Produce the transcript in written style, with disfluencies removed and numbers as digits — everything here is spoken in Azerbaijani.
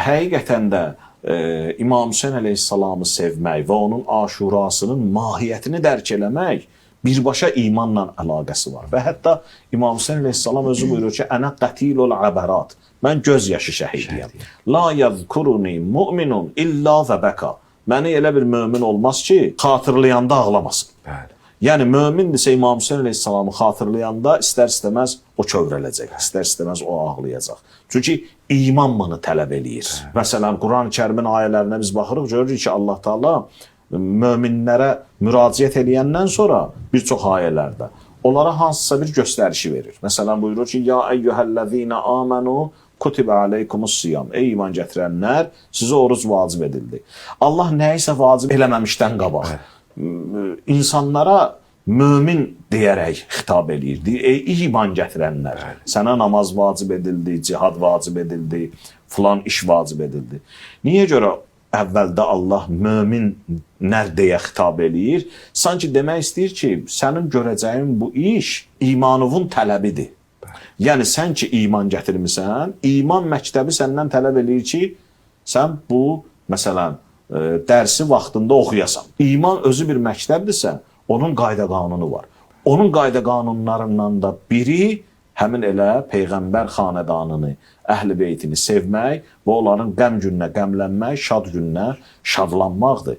Həqiqətən də İmam Hüseyn əleyhissalamı sevmək və onun aşurasının mahiyyətini dərk eləmək birbaşa imanla əlaqəsi var. Və hətta İmam Hüseyn əleyhissalam özü buyurur ki, ənə qətilul əbərat. Mən göz yaşı şəhidiyəm. La yəzkuruni mu'minun illa və bəka. Məni elə bir mömin olmaz ki, xatırlayanda ağlamasın. Bəli. Yəni, mömindirsə İmam Hüseyn əleyhissalamı xatırlayanda istər-istəməz o kövrələcək, istər-istəməz o ağlayacaq. Çünki iman bunu tələb eləyir. Məsələn, Quran-ı Kərimin ayələrinə biz baxırıq, görürük ki, Allah Taala möminlərə müraciət edəndən sonra bir çox ayələrdə onlara hansısa bir göstərişi verir. Məsələn, buyurur ki, ya eyyuhəl-ləzīnə amanu kutibə aleykumus-siyam. Ey iman gətirənlər, sizə oruc vacib edildi. Allah nəyisə vacib eləməmişdən qabaq insanlara mömin deyərək xitab eləyir. Ey iman gətirənlər, sənə namaz vacib edildi, cihad vacib edildi, filan iş vacib edildi. Niyə görə əvvəldə Allah möminlər deyə xitab eləyir? Sanki demək istəyir ki, sənin görəcəyin bu iş imanuvun tələbidir. Yəni, sən ki, iman gətirmirsən, iman məktəbi səndən tələb eləyir ki, sən bu, məsələn, dərsi vaxtında oxuyasan. İman özü bir məktəbdirsə, onun qayda qanunu var. Onun qayda qanunlarından da biri həmin elə Peyğəmbər xanədanını, əhl-i beytini sevmək və onların qəm gününə qəmlənmək, şad gününə şadlanmaqdır.